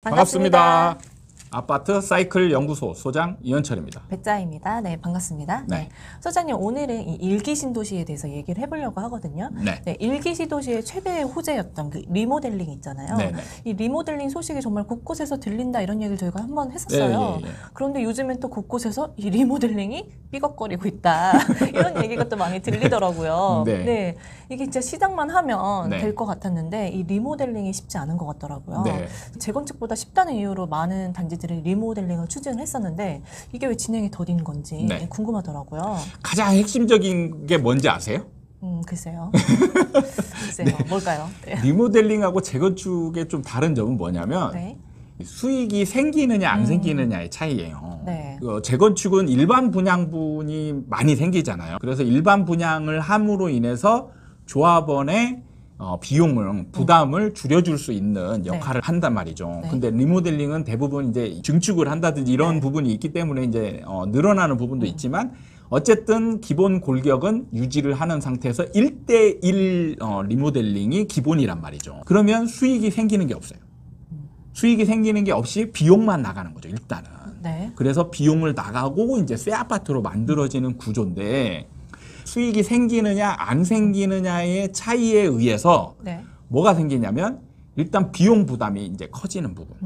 반갑습니다. 아파트 사이클 연구소 소장 이현철입니다. 배짜입니다. 네, 반갑습니다. 네. 소장님, 오늘은 이 일기 신도시에 대해서 얘기를 해보려고 하거든요. 네. 네, 일기 신도시의 최대의 호재였던 그 리모델링 있잖아요. 네네. 이 리모델링 소식이 정말 곳곳에서 들린다 이런 얘기를 저희가 한번 했었어요. 예. 그런데 요즘엔 또 곳곳에서 이 리모델링이 삐걱거리고 있다 이런 얘기가 또 많이 들리더라고요. 네. 이게 진짜 시작만 하면 네. 될 것 같았는데 이 리모델링이 쉽지 않은 것 같더라고요. 네. 재건축보다 쉽다는 이유로 많은 단지들이 리모델링을 추진을 했었는데 이게 왜 진행이 더딘 건지 네. 궁금하더라고요. 가장 핵심적인 게 뭔지 아세요? 글쎄요. 글쎄요. 네. 뭘까요? 네. 리모델링하고 재건축의 좀 다른 점은 뭐냐면 네. 수익이 생기느냐 안 생기느냐의 차이예요. 네. 재건축은 일반 분양분이 많이 생기잖아요. 그래서 일반 분양을 함으로 인해서 조합원의 비용을 부담을 줄여줄 수 있는 역할을 한단 말이죠. 네. 근데 리모델링은 대부분 이제 증축을 한다든지 이런 네. 부분이 있기 때문에 이제 늘어나는 부분도 있지만 어쨌든 기본 골격은 유지를 하는 상태에서 1대1 리모델링이 기본이란 말이죠. 그러면 수익이 생기는 게 없어요. 수익이 생기는 게 없이 비용만 나가는 거죠, 일단은. 네. 그래서 비용을 나가고 이제 새 아파트로 만들어지는 구조인데 수익이 생기느냐 안 생기느냐의 차이에 의해서 네. 뭐가 생기냐면 일단 비용 부담이 이제 커지는 부분.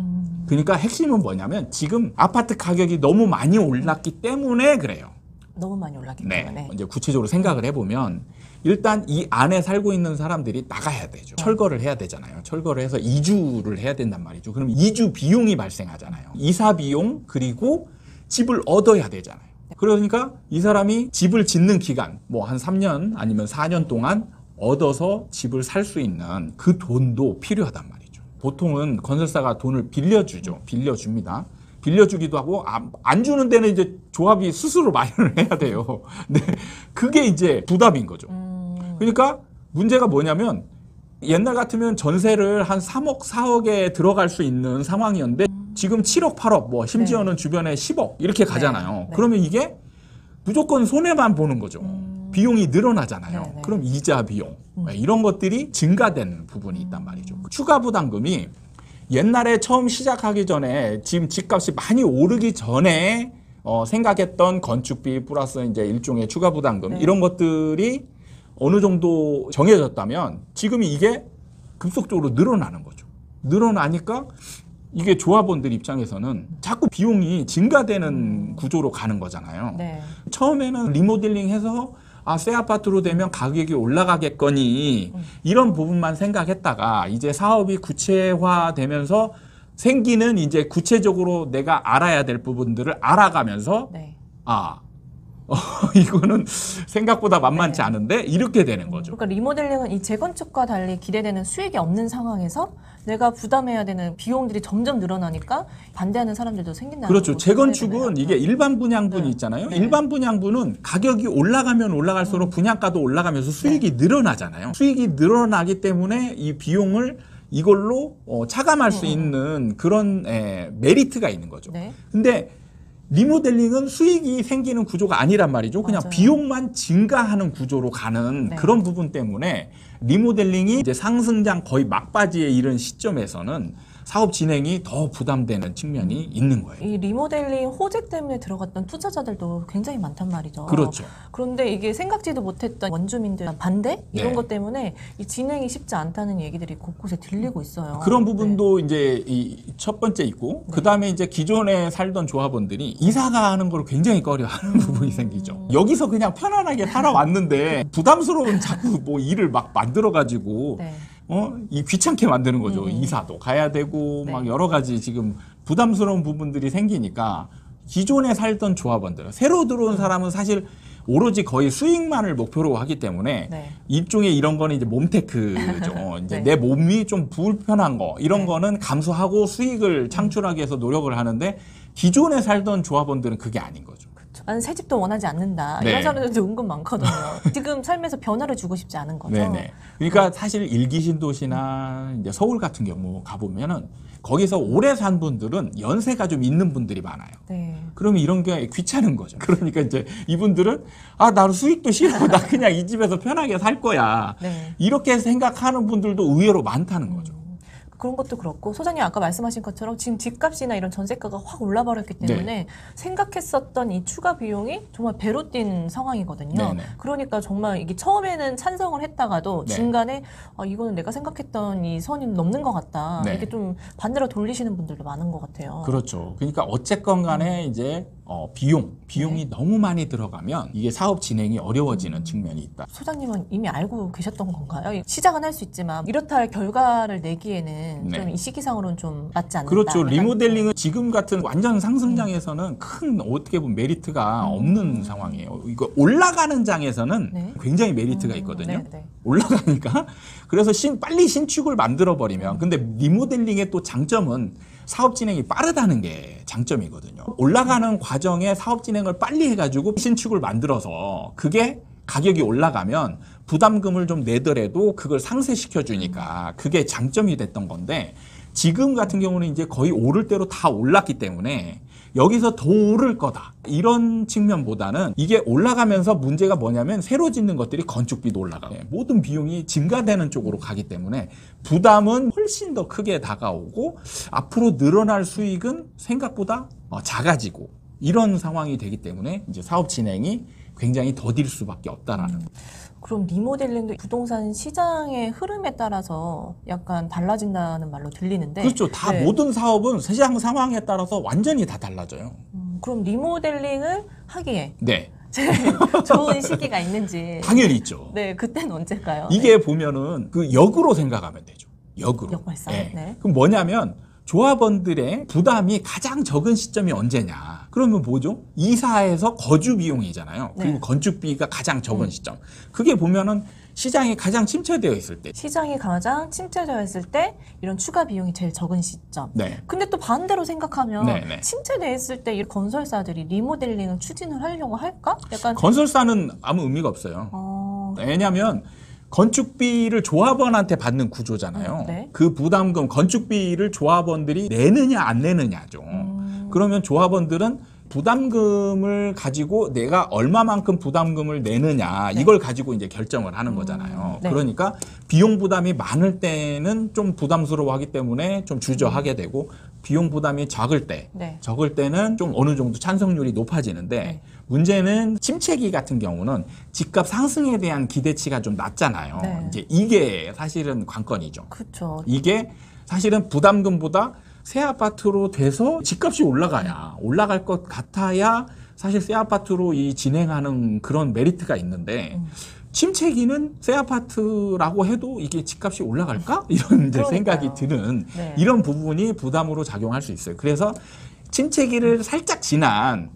그러니까 핵심은 뭐냐면 지금 아파트 가격이 너무 많이 올랐기 때문에 그래요. 너무 많이 올랐기 네. 때문에. 이제 구체적으로 생각을 해보면 일단 이 안에 살고 있는 사람들이 나가야 되죠. 철거를 해야 되잖아요. 철거를 해서 이주를 해야 된단 말이죠. 그럼 이주 비용이 발생하잖아요. 이사 비용 그리고 집을 얻어야 되잖아요. 그러니까 이 사람이 집을 짓는 기간 뭐 한 3년 아니면 4년 동안 얻어서 집을 살 수 있는 그 돈도 필요하단 말이죠. 보통은 건설사가 돈을 빌려주죠. 빌려줍니다. 빌려주기도 하고 안 주는 데는 이제 조합이 스스로 마련을 해야 돼요. 네, 그게 이제 부담인 거죠. 그러니까 문제가 뭐냐면 옛날 같으면 전세를 한 3억, 4억에 들어갈 수 있는 상황이었는데 지금 7억, 8억, 뭐 심지어는 주변에 10억 이렇게 가잖아요. 네. 그러면 이게 무조건 손해만 보는 거죠. 비용이 늘어나잖아요. 네. 그럼 이자 비용 이런 것들이 증가되는 부분이 있단 말이죠. 추가 부담금이 옛날에 처음 시작하기 전에 지금 집값이 많이 오르기 전에 생각했던 건축비 플러스 이제 일종의 추가 부담금 이런 것들이 어느 정도 정해졌다면 지금 이게 급속적으로 늘어나는 거죠. 늘어나니까 이게 조합원들 입장에서는 자꾸 비용이 증가되는 구조로 가는 거잖아요. 네. 처음에는 리모델링해서 새 아파트로 되면 가격이 올라가겠거니 이런 부분만 생각했다가 이제 사업이 구체화되면서 생기는 이제 구체적으로 내가 알아야 될 부분들을 알아가면서 네. 이거는 생각보다 만만치 않은데 이렇게 되는 거죠. 그러니까 리모델링은 이 재건축과 달리 기대되는 수익이 없는 상황에서 내가 부담해야 되는 비용들이 점점 늘어나니까 반대하는 사람들도 생긴다는 그렇죠. 거고 재건축은 이게 일반 분양분이 있잖아요. 네. 일반 분양분은 가격이 올라가면 올라갈수록 분양가도 올라가면서 수익이 늘어나잖아요. 수익이 늘어나기 때문에 이 비용을 이걸로 차감할 수 있는 그런 메리트가 있는 거죠. 네. 근데 리모델링은 수익이 생기는 구조가 아니란 말이죠. 그냥 맞아요. 비용만 증가하는 구조로 가는 네. 그런 부분 때문에 리모델링이 이제 상승장 거의 막바지에 이른 시점에서는 사업 진행이 더 부담되는 측면이 있는 거예요. 이 리모델링 호재 때문에 들어갔던 투자자들도 굉장히 많단 말이죠. 그렇죠. 그런데 이게 생각지도 못했던 원주민들 반대 이런 네. 것 때문에 이 진행이 쉽지 않다는 얘기들이 곳곳에 들리고 있어요. 그런 부분도 이제 이 첫 번째 있고 그 다음에 이제 기존에 살던 조합원들이 이사가 하는 걸 굉장히 꺼려하는 부분이 생기죠. 여기서 그냥 편안하게 살아왔는데 부담스러운 자꾸 뭐 일을 막 만들어가지고 네. 이 귀찮게 만드는 거죠. 이사도 가야 되고 네. 막 여러 가지 지금 부담스러운 부분들이 생기니까 기존에 살던 조합원들, 새로 들어온 사람은 사실 오로지 거의 수익만을 목표로 하기 때문에 네. 일종의 이런 거는 이제 몸테크죠. 이제 네. 내 몸이 좀 불편한 거 이런 네. 거는 감수하고 수익을 창출하기 위해서 노력을 하는데 기존에 살던 조합원들은 그게 아닌 거죠. 나는 새 집도 원하지 않는다. 네. 이런 사람들도 은근 많거든요. 지금 삶에서 변화를 주고 싶지 않은 거죠. 네네. 그러니까 사실 일기 신도시나 이제 서울 같은 경우 가보면은 거기서 오래 산 분들은 연세가 좀 있는 분들이 많아요. 네. 그러면 이런 게 귀찮은 거죠. 그러니까 이제 이분들은 나는 수익도 싫어. 나 그냥 이 집에서 편하게 살 거야. 네. 이렇게 생각하는 분들도 의외로 많다는 거죠. 그런 것도 그렇고 소장님 아까 말씀하신 것처럼 지금 집값이나 이런 전세가가 확 올라버렸기 때문에 네. 생각했었던 이 추가 비용이 정말 배로 뛴 상황이거든요. 네네. 그러니까 정말 이게 처음에는 찬성을 했다가도 네. 중간에 이거는 내가 생각했던 이 선이 넘는 것 같다. 네. 이렇게 좀 반대로 돌리시는 분들도 많은 것 같아요. 그렇죠. 그러니까 어쨌건 간에 이제 비용이 너무 많이 들어가면 이게 사업 진행이 어려워지는 측면이 있다. 소장님은 이미 알고 계셨던 건가요? 시작은 할 수 있지만 이렇다 할 결과를 내기에는 네. 좀 이 시기상으로는 좀 맞지 않는다. 그렇죠. 약간 리모델링은 지금 같은 완전 상승장에서는 큰 어떻게 보면 메리트가 없는 상황이에요. 이거 올라가는 장에서는 네. 굉장히 메리트가 있거든요. 네, 네. 올라가니까 그래서 빨리 신축을 만들어 버리면 근데 리모델링의 또 장점은 사업 진행이 빠르다는 게 장점이거든요. 올라가는 과정에 사업 진행을 빨리 해가지고 신축을 만들어서 그게 가격이 올라가면 부담금을 좀 내더라도 그걸 상쇄시켜 주니까 그게 장점이 됐던 건데 지금 같은 경우는 이제 거의 오를 대로 다 올랐기 때문에 여기서 더 오를 거다. 이런 측면보다는 이게 올라가면서 문제가 뭐냐면 새로 짓는 것들이 건축비도 올라가고 모든 비용이 증가되는 쪽으로 가기 때문에 부담은 훨씬 더 크게 다가오고 앞으로 늘어날 수익은 생각보다 작아지고 이런 상황이 되기 때문에 이제 사업 진행이 굉장히 더딜 수밖에 없다라는. 그럼 리모델링도 부동산 시장의 흐름에 따라서 약간 달라진다는 말로 들리는데 그렇죠. 다 네. 모든 사업은 시장 상황에 따라서 완전히 다 달라져요. 그럼 리모델링을 하기에 네. 제일 좋은 시기가 있는지 당연히 있죠. 네, 그때는 언제일까요? 이게 보면은 그 역으로 생각하면 되죠. 역으로. 역발상. 네. 그럼 뭐냐면 조합원들의 부담이 가장 적은 시점이 언제냐? 그러면 뭐죠? 이사해서 거주 비용이잖아요. 그리고 네. 건축비가 가장 적은 시점. 그게 보면은 시장이 가장 침체되어 있을 때. 시장이 가장 침체되어 있을 때 이런 추가 비용이 제일 적은 시점. 네. 근데 또 반대로 생각하면 네, 네. 침체되어 있을 때 이 건설사들이 리모델링을 추진을 하려고 할까? 약간 건설사는 아무 의미가 없어요. 왜냐하면 건축비를 조합원한테 받는 구조잖아요. 네. 그 부담금, 건축비를 조합원들이 내느냐 안 내느냐죠. 그러면 조합원들은 부담금을 가지고 내가 얼마만큼 부담금을 내느냐 이걸 가지고 이제 결정을 하는 거잖아요. 네. 그러니까 비용 부담이 많을 때는 좀 부담스러워하기 때문에 좀 주저하게 되고 비용 부담이 적을 때는 좀 어느 정도 찬성률이 높아지는데 네. 문제는 침체기 같은 경우는 집값 상승에 대한 기대치가 좀 낮잖아요. 네. 이제 이게 사실은 관건이죠. 그렇죠. 이게 사실은 부담금보다 새 아파트로 돼서 집값이 올라갈 것 같아야 사실 새 아파트로 이 진행하는 그런 메리트가 있는데 침체기는 새 아파트라고 해도 이게 집값이 올라갈까? 이런 이제 그러니까요. 생각이 드는 네. 이런 부분이 부담으로 작용할 수 있어요. 그래서 침체기를 살짝 지난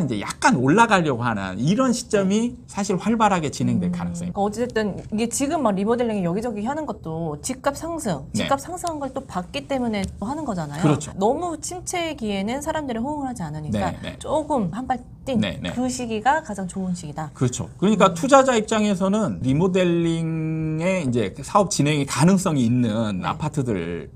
이제 약간 올라가려고 하는 이런 시점이 사실 활발하게 진행될 가능성이. 그러니까 어쨌든 이게 지금 막 리모델링이 여기저기 하는 것도 집값 상승, 네. 집값 상승한 걸 또 봤기 때문에 또 하는 거잖아요. 그렇죠. 너무 침체기에는 사람들이 호응을 하지 않으니까 네, 네. 조금 한 발 뛴 네, 네. 그 시기가 가장 좋은 시기다. 그렇죠. 그러니까 투자자 입장에서는 리모델링의 이제 사업 진행이 가능성이 있는 네. 아파트들을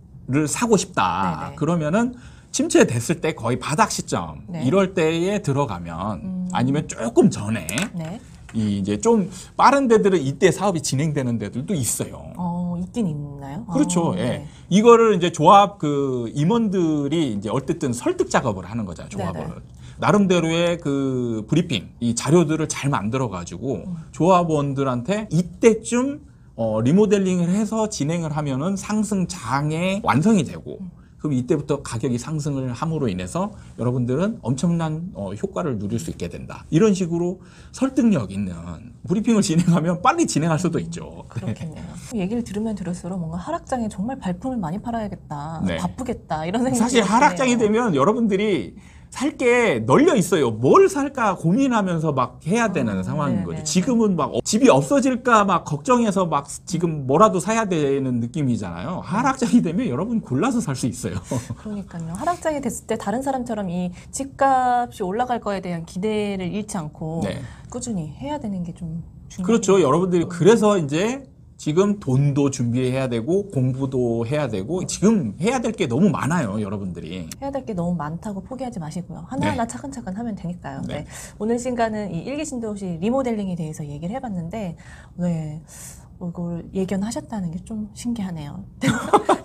사고 싶다. 네, 네. 그러면은 침체됐을 때 거의 바닥 시점 네. 이럴 때에 들어가면 아니면 조금 전에 네. 이 이제 좀 빠른 데들은 이때 사업이 진행되는 데들도 있어요. 있긴 있나요? 그렇죠. 예. 네. 이거를 이제 조합 임원들이 이제 어쨌든 설득 작업을 하는 거잖아요. 조합을. 네네. 나름대로의 그 브리핑, 이 자료들을 잘 만들어 가지고 조합원들한테 이때쯤 리모델링을 해서 진행을 하면은 상승장에 완성이 되고 그럼 이때부터 가격이 상승을 함으로 인해서 여러분들은 엄청난 효과를 누릴 수 있게 된다. 이런 식으로 설득력 있는 브리핑을 진행하면 빨리 진행할 수도 있죠. 그렇겠네요. 얘기를 들으면 들을수록 뭔가 하락장에 정말 발품을 많이 팔아야겠다. 네. 바쁘겠다. 이런 생각이 사실 하락장이 드네요. 되면 여러분들이 살 게 널려 있어요. 뭘 살까 고민하면서 막 해야 되는 상황인 네네. 거죠. 지금은 막 집이 없어질까 막 걱정해서 막 지금 뭐라도 사야 되는 느낌이잖아요. 하락장이 되면 여러분 골라서 살 수 있어요. 그러니까요. 하락장이 됐을 때 다른 사람처럼 이 집값이 올라갈 거에 대한 기대를 잃지 않고 네. 꾸준히 해야 되는 게 좀 중요해요. 그렇죠. 여러분들이 그래서 이제 지금 돈도 준비해야 되고 공부도 해야 되고 지금 해야 될 게 너무 많아요. 여러분들이. 해야 될 게 너무 많다고 포기하지 마시고요. 하나하나 네. 차근차근 하면 되니까요. 네. 네. 오늘 시간은 이 일기 신도시 리모델링에 대해서 얘기를 해봤는데, 네. 이걸 예견하셨다는 게 좀 신기하네요.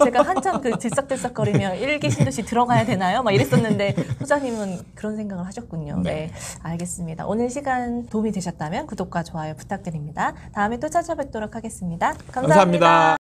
제가 한참 그 들썩들썩거리며 일기 신듯이 들어가야 되나요? 막 이랬었는데 소장님은 그런 생각을 하셨군요. 네, 알겠습니다. 오늘 시간 도움이 되셨다면 구독과 좋아요 부탁드립니다. 다음에 또 찾아뵙도록 하겠습니다. 감사합니다.